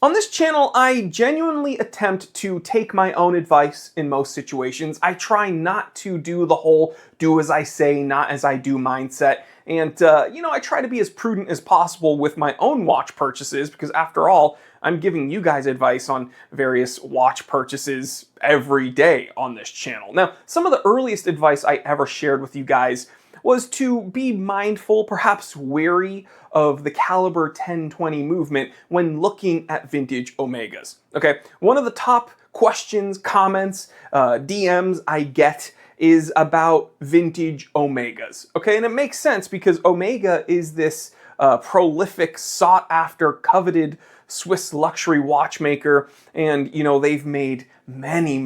On this channel, I genuinely attempt to take my own advice in most situations. I try not to do the whole do as I say, not as I do mindset. And, I try to be as prudent as possible with my own watch purchases because, after all, I'm giving you guys advice on various watch purchases every day on this channel. Now, some of the earliest advice I ever shared with you guys was to be mindful, perhaps wary, of the caliber 1020 movement when looking at vintage Omegas. Okay, one of the top questions, comments, DMs I get is about vintage Omegas. Okay, and it makes sense because Omega is this prolific, sought after, coveted Swiss luxury watchmaker, and they've made many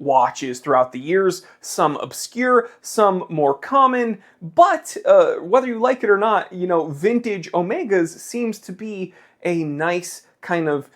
watches throughout the years, some obscure, some more common, but whether you like it or not, vintage Omegas seems to be a nice kind of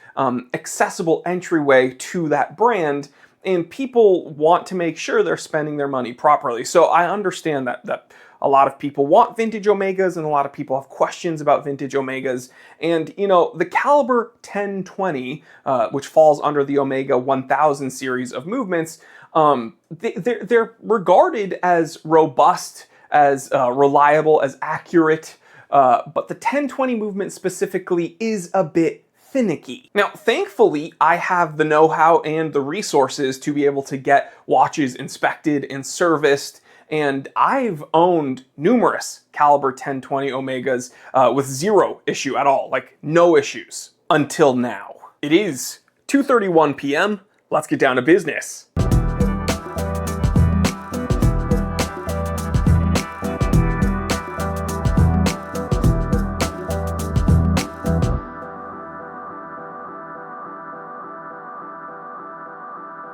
accessible entryway to that brand, and people want to make sure they're spending their money properly. So I understand that a lot of people want vintage Omegas and a lot of people have questions about vintage Omegas. And, the caliber 1020, which falls under the Omega 1000 series of movements, they're regarded as robust, as reliable, as accurate, but the 1020 movement specifically is a bit finicky. Now, thankfully, I have the know-how and the resources to be able to get watches inspected and serviced, and I've owned numerous caliber 1020 Omegas with zero issue at all, like no issues, until now. It is 2:31 p.m. Let's get down to business.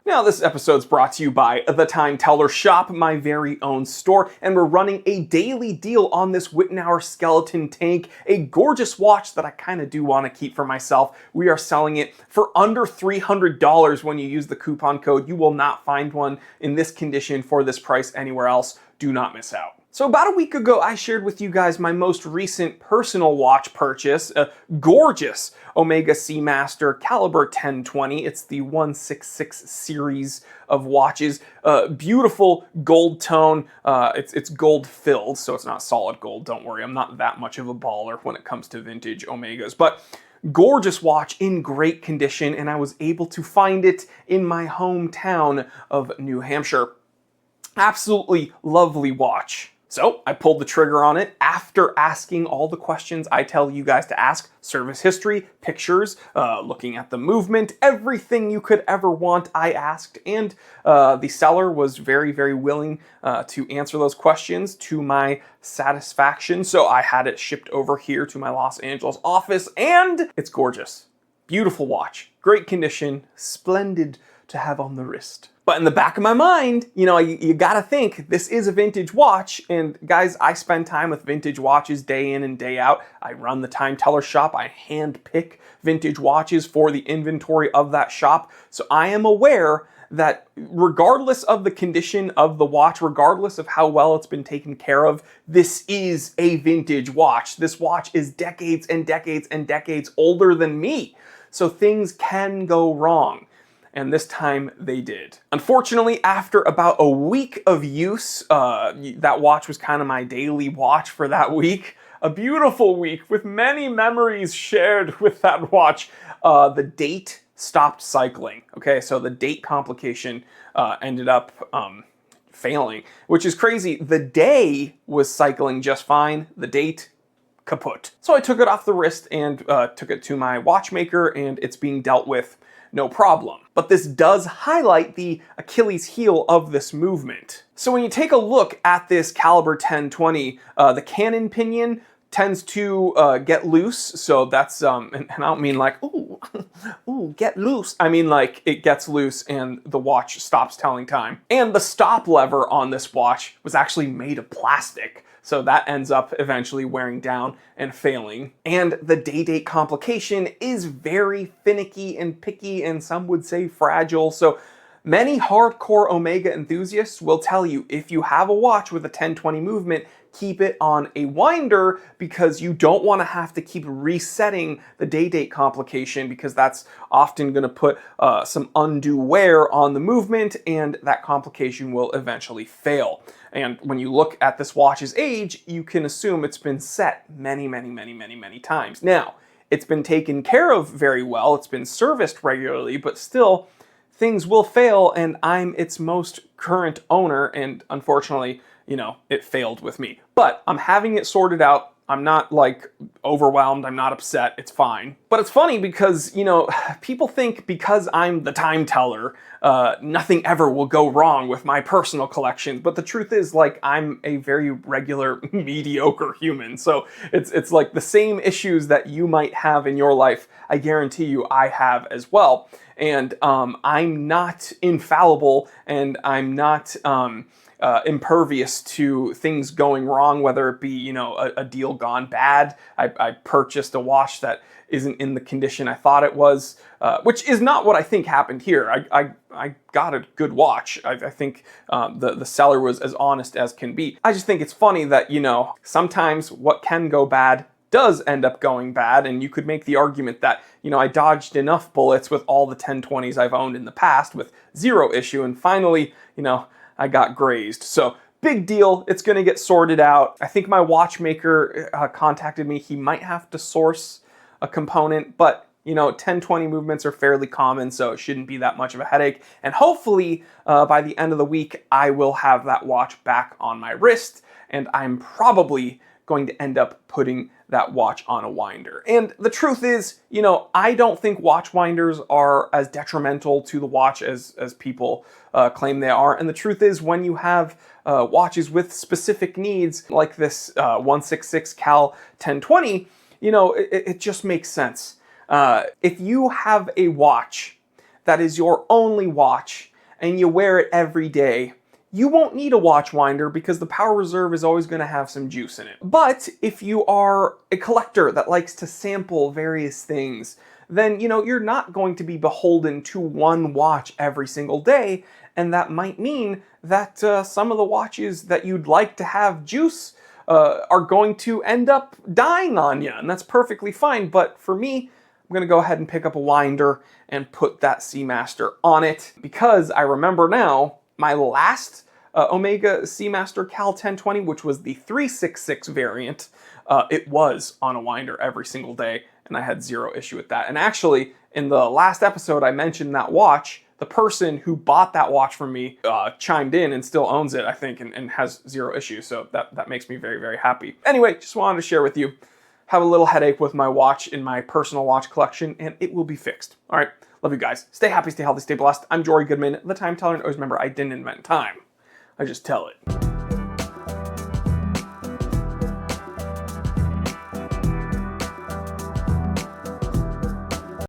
Now, this episode's brought to you by The Time Teller Shop, my very own store, and we're running a daily deal on this Wittenauer Skeleton Tank, a gorgeous watch that I kind of do want to keep for myself. We are selling it for under $300 when you use the coupon code. You will not find one in this condition for this price anywhere else. Do not miss out. So about a week ago, I shared with you guys my most recent personal watch purchase, a gorgeous Omega Seamaster caliber 1020. It's the 166 series of watches. Beautiful gold tone. It's gold filled, so it's not solid gold. Don't worry, I'm not that much of a baller when it comes to vintage Omegas, but gorgeous watch in great condition, and I was able to find it in my hometown of New Hampshire. Absolutely lovely watch. So I pulled the trigger on it after asking all the questions I tell you guys to ask: service history, pictures, looking at the movement, everything you could ever want I asked, and the seller was very willing to answer those questions to my satisfaction. So I had it shipped over here to my Los Angeles office, and it's gorgeous. Beautiful watch, great condition, splendid to have on the wrist. But in the back of my mind, you gotta think this is a vintage watch, and guys, I spend time with vintage watches day in and day out. I run the Time Teller Shop. I hand pick vintage watches for the inventory of that shop. So I am aware that regardless of the condition of the watch, regardless of how well it's been taken care of, this is a vintage watch. This watch is decades and decades and decades older than me. So things can go wrong. And this time they did. Unfortunately, after about a week of use, that watch was kind of my daily watch for that week. A beautiful week with many memories shared with that watch. The date stopped cycling. Okay, so the date complication ended up failing, which is crazy. The day was cycling just fine. The date, kaput. So I took it off the wrist and took it to my watchmaker, and it's being dealt with no problem. But this does highlight the Achilles heel of this movement. So when you take a look at this caliber 1020, the cannon pinion tends to get loose. So that's, and I don't mean like, ooh, get loose. I mean like it gets loose and the watch stops telling time. And the stop lever on this watch was actually made of plastic. So that ends up eventually wearing down and failing. And the day-date complication is very finicky and picky, and some would say fragile. So many hardcore Omega enthusiasts will tell you if you have a watch with a 1020 movement, keep it on a winder because you don't want to have to keep resetting the day date complication, because that's often going to put some undue wear on the movement, and that complication will eventually fail. And when you look at this watch's age, you can assume it's been set many, many, many, many, many times. Now, it's been taken care of very well, it's been serviced regularly, but still, things will fail, and I'm its most current owner, and unfortunately, you know, it failed with me. But I'm having it sorted out. I'm not like overwhelmed, I'm not upset, it's fine. But it's funny because, you know, people think because I'm the time teller, nothing ever will go wrong with my personal collections. But the truth is, like, I'm a very regular, mediocre human. So it's like the same issues that you might have in your life, I guarantee you I have as well. And I'm not infallible, and I'm not impervious to things going wrong, whether it be, you know, a deal gone bad. I purchased a watch that isn't in the condition I thought it was, which is not what I think happened here. I got a good watch. I think the seller was as honest as can be. I just think it's funny that, you know, sometimes what can go bad does end up going bad, and you could make the argument that, you know, I dodged enough bullets with all the 1020s I've owned in the past with zero issue, and finally, you know, I got grazed. So big deal, it's gonna get sorted out. I think my watchmaker contacted me. He might have to source a component, but you know, 1020 movements are fairly common, so it shouldn't be that much of a headache. And hopefully by the end of the week, I will have that watch back on my wrist, and I'm probably going to end up putting that watch on a winder. And the truth is, you know, I don't think watch winders are as detrimental to the watch as people claim they are. And the truth is, when you have watches with specific needs, like this 166 Cal 1020, you know, it just makes sense. If you have a watch that is your only watch and you wear it every day, you won't need a watch winder because the power reserve is always going to have some juice in it. But if you are a collector that likes to sample various things, then, you know, you're not going to be beholden to one watch every single day, and that might mean that some of the watches that you'd like to have juice are going to end up dying on you, and that's perfectly fine. But for me, I'm going to go ahead and pick up a winder and put that Seamaster on it, because I remember now my last Omega Seamaster Cal 1020, which was the 366 variant, it was on a winder every single day, and I had zero issue with that. And actually, in the last episode, I mentioned that watch. The person who bought that watch from me chimed in and still owns it, I think, and has zero issue. So that makes me very, very happy. Anyway, just wanted to share with you. Have a little headache with my watch in my personal watch collection, and it will be fixed. All right, love you guys. Stay happy, stay healthy, stay blessed. I'm Jory Goodman, the Time Teller, and always remember, I didn't invent time. I just tell it.